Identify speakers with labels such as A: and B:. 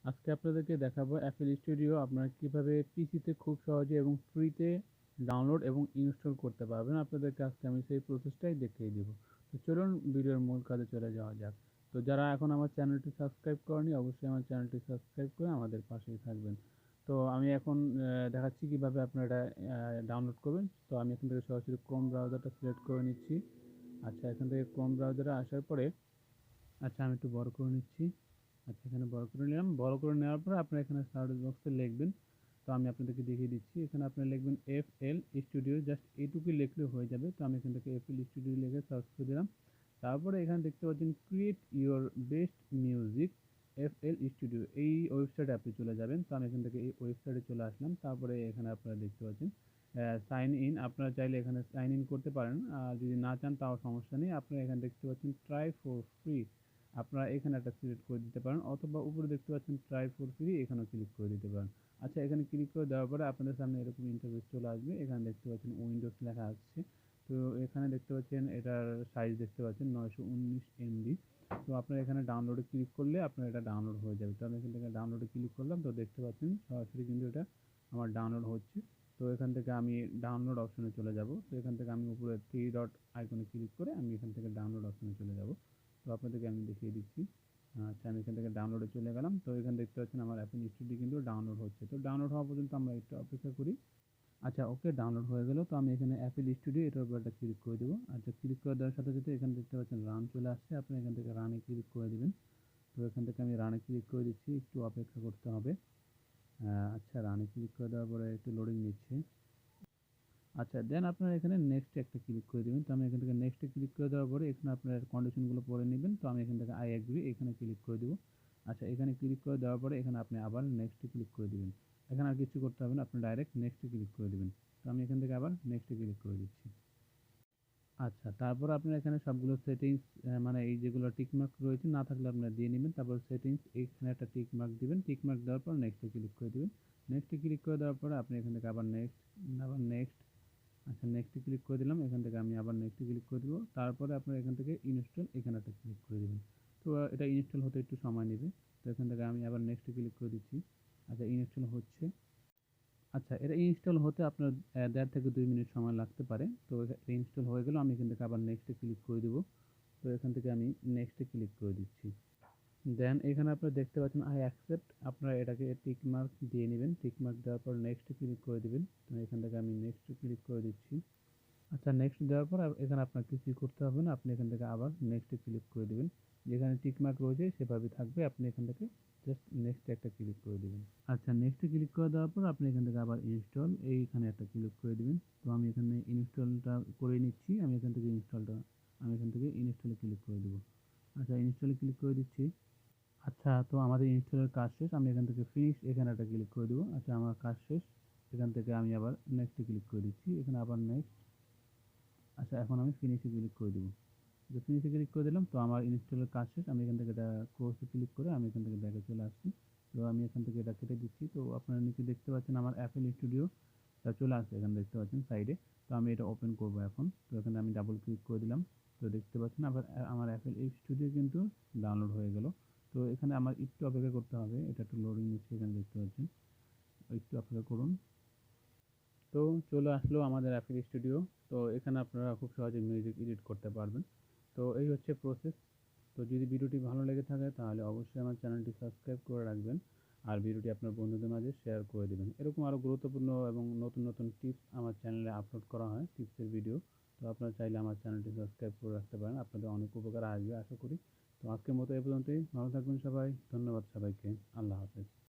A: আজকে আপনাদেরকে দেখাবো অ্যাপল স্টুডিও আপনারা কিভাবে পিসিতে খুব সহজে এবং ফ্রিতে ডাউনলোড এবং ইনস্টল করতে পারবেন। আপনাদেরকে আজকে আমি সেই প্রসেসটাই দেখিয়ে দিব। তো চলুন ভিডিওর মূল কাজে চলে যাওয়া যাক। তো যারা এখন আমার চ্যানেলটি সাবস্ক্রাইব করেনি অবশ্যই আমার চ্যানেলটি সাবস্ক্রাইব করে আমাদের পাশেই থাকবেন। তো আমি এখন দেখাচ্ছি কিভাবে আপনারা এটা ডাউনলোড করবেন। তো আমি এখান থেকে সরাসরি ক্রোম ব্রাউজারটা সিলেক্ট করে নিচ্ছি। আচ্ছা, এখান থেকে ক্রোম ব্রাউজারে আসার পরে আমি একটু বড় করে নিচ্ছি। আচ্ছা, এখানে বড় করে নিলাম। বড় করে নেওয়ার পরে আপনারা এখানে সার্চ বক্সে লিখবেন। তো আমি আপনাদেরকে দেখিয়ে দিচ্ছি। এখানে আপনারা লিখবেন এফএল স্টুডিও, জাস্ট এইটুকুই লিখলে হয়ে যাবে। তো আমি এখান থেকে এফএল স্টুডিও লিখে সার্চ করে দিলাম। তারপরে এখানে দেখতে পাচ্ছেন create your best music FL studio, এই ওয়েবসাইটে আপনি চলে যাবেন। তো আমি এখান থেকে এই ওয়েবসাইটে চলে আসলাম। তারপরে এখানে আপনারা দেখতে পাচ্ছেন সাইন ইন, আপনারা চাইলে এখানে সাইন ইন করতে পারেন। আর যদি না চান তাও সমস্যা নেই। আপনারা এখানে দেখতে পাচ্ছেন ট্রাই ফর ফ্রি, আপনারা এখানে একটা সিলেক্ট করে দিতে পারেন, অথবা উপরে দেখতে পাচ্ছেন ট্রাই ফর ফ্রি, এখানেও ক্লিক করে দিতে পারেন। আচ্ছা, এখানে ক্লিক করে দেওয়ার পরে আপনাদের সামনে এরকম ইন্টারফেস চলে আসবে। এখানে দেখতে পাচ্ছেন উইন্ডোজ লেখা আসছে। তো এখানে দেখতে পাচ্ছেন এটার সাইজ দেখতে পাচ্ছেন 919 এমবি। তো আপনারা এখানে ডাউনলোডে ক্লিক করলে আপনার এটা ডাউনলোড হয়ে যাবে। তো আমি এখান থেকে ডাউনলোডে ক্লিক করলাম। তো দেখতে পাচ্ছেন সরাসরি কিন্তু এটা আমার ডাউনলোড হচ্ছে। তো এখান থেকে আমি ডাউনলোড অপশনে চলে যাব। তো এখান থেকে আমি উপরে থ্রি ডট আইকনে ক্লিক করে আমি এখান থেকে ডাউনলোড অপশনে চলে যাব। তো আপনাদেরকে আমি দেখিয়ে দিচ্ছি। আচ্ছা, আমি এখান থেকে ডাউনলোডে চলে গেলাম। তো এখানে দেখতে পাচ্ছেন আমার অ্যাপল স্টুডিও কিন্তু ডাউনলোড হচ্ছে। তো ডাউনলোড হওয়া পর্যন্ত আমরা একটু অপেক্ষা করি। আচ্ছা, ওকে, ডাউনলোড হয়ে গেল। তো আমি এখানে অ্যাপল স্টুডিও এটার উপর একটা ক্লিক করে দেবো। আচ্ছা, ক্লিক করে দেওয়ার সাথে সাথে এখানে দেখতে পাচ্ছেন রান চলে আসছে। আপনি এখান থেকে রানে ক্লিক করে দেবেন। তো এখান থেকে আমি রানে ক্লিক করে দিচ্ছি, একটু অপেক্ষা করতে হবে। আচ্ছা, রানে ক্লিক করে দেওয়ার পরে একটু লোডিং নিচ্ছে। আচ্ছা, দেন আপনারা এখানে নেক্সট একটা ক্লিক করে দেবেন। তো আমি এখান থেকে নেক্সটে ক্লিক করে দেওয়ার পরে এখানে আপনার কন্ডিশনগুলো পড়ে নেবেন। তো আমি এখান থেকে আই এগ্রি এখানে ক্লিক করে দেবো। আচ্ছা, এখানে ক্লিক করে দেওয়ার পরে এখানে আপনি আবার নেক্সটে ক্লিক করে দিবেন। এখানে আর কিছু করতে হবে না, আপনি ডাইরেক্ট নেক্সটে ক্লিক করে দিবেন। তো আমি এখান থেকে আবার নেক্সটে ক্লিক করে দিচ্ছি। আচ্ছা, তারপর আপনারা এখানে সবগুলো সেটিংস মানে এই যেগুলো টিক মার্ক রয়েছে না থাকলে আপনারা দিয়ে নেবেন। তারপর সেটিংস এখানে একটা টিক মার্ক দিবেন। টিক মার্ক দেওয়ার পর নেক্সটে ক্লিক করে দিবেন। নেক্সটে ক্লিক করে দেওয়ার পরে আপনি এখান থেকে আবার নেক্সট, আবার নেক্সট। আচ্ছা, নেক্সটে ক্লিক করে দিলাম। এখান থেকে আমি আবার নেক্সটে ক্লিক করে দেবো। তারপরে আপনারা এখান থেকে ইনস্টল এখানে একটা ক্লিক করে দেবেন। তো এটা ইনস্টল হতে একটু সময় নেবে। তো এখান থেকে আমি আবার নেক্সটে ক্লিক করে দিচ্ছি। আচ্ছা, ইনস্টল হচ্ছে। আচ্ছা, এটা ইনস্টল হতে আপনার ১.৫ থেকে ২ মিনিট সময় লাগতে পারে। তো এটা ইনস্টল হয়ে গেল। আমি এখান থেকে আবার নেক্সটে ক্লিক করে দেবো। তো এখান থেকে আমি নেক্সটে ক্লিক করে দিচ্ছি। দেন এখানে আপনারা দেখতে পাচ্ছেন আই অ্যাকসেপ্ট, আপনারা এটাকে টিক মার্ক দিয়ে নেবেন। টিক মার্ক দেওয়ার পর নেক্সটে ক্লিক করে দিবেন। তো এখান থেকে আমি নেক্সটে ক্লিক করে দিচ্ছি। আচ্ছা, নেক্সট দেওয়ার পর এখানে আপনার কিছুই করতে হবে না। আপনি এখান থেকে আবার নেক্সটে ক্লিক করে দিবেন। যেখানে টিক মার্ক রয়েছে সেভাবে থাকবে। আপনি এখান থেকে জাস্ট নেক্সটে একটা ক্লিক করে দিবেন। আচ্ছা, নেক্সটে ক্লিক করে দেওয়ার পর আপনি এখান থেকে আবার ইনস্টল এইখানে একটা ক্লিক করে দিবেন। তো আমি এখানে ইনস্টলটা করে নিচ্ছি। আমি এখান থেকে ইনস্টলে ক্লিক করে দেবো। আচ্ছা, ইনস্টলে ক্লিক করে দিচ্ছি। আচ্ছা, তো আমাদের ইনস্টলের কাজ শেষ। আমি এখান থেকে ফিনিশ এখানে একটা ক্লিক করে দেবো। আচ্ছা, আমার কাজ শেষ। এখান থেকে আমি আবার নেক্সটে ক্লিক করে দিচ্ছি। এখানে আবার নেক্সট। আচ্ছা, এখন আমি ফিনিশে ক্লিক করে দেবো। যে ফিনিশে ক্লিক করে দিলাম। তো আমার ইনস্টলের কাজ শেষ। আমি এখান থেকে এটা ক্লোজে ক্লিক করে আমি এখান থেকে ব্যাকে চলে আসছি। তো আমি এখান থেকে এটা কেটে দিচ্ছি। তো আপনারা নিচে দেখতে পাচ্ছেন আমার অ্যাপল স্টুডিওটা চলে আসছে, এখানে দেখতে পাচ্ছেন সাইডে। তো আমি এটা ওপেন করব এখন। তো এখানে আমি ডাবল ক্লিক করে দিলাম। তো দেখতে পাচ্ছেন আবার আমার অ্যাপল স্টুডিও কিন্তু ডাউনলোড হয়ে গেল। তো এখানে আমার একটু অপেক্ষা করতে হবে, এটা একটু লোডিং নিচ্ছে, এখানে দেখতে পাচ্ছেন। একটু অপেক্ষা করুন। তো চলে আসলো আমাদের অ্যাপল স্টুডিও। তো এখানে আপনারা খুব সহজে মিউজিক এডিট করতে পারবেন। তো এই হচ্ছে প্রসেস। তো যদি ভিডিওটি ভালো লেগে থাকে তাহলে অবশ্যই আমার চ্যানেলটি সাবস্ক্রাইব করে রাখবেন। আর ভিডিওটি আপনার বন্ধুদের মাঝে শেয়ার করে দেবেন। এরকম আরও গুরুত্বপূর্ণ এবং নতুন নতুন টিপস আমার চ্যানেলে আপলোড করা হয়, টিপসের ভিডিও। তো আপনারা চাইলে আমার চ্যানেলটি সাবস্ক্রাইব করে রাখতে পারেন। আপনাদের অনেক উপকার আসবে আশা করি। তো আজকের মতো এ পর্যন্তই। ভালো থাকবেন সবাই। ধন্যবাদ সবাইকে। আল্লাহ হাফেজ।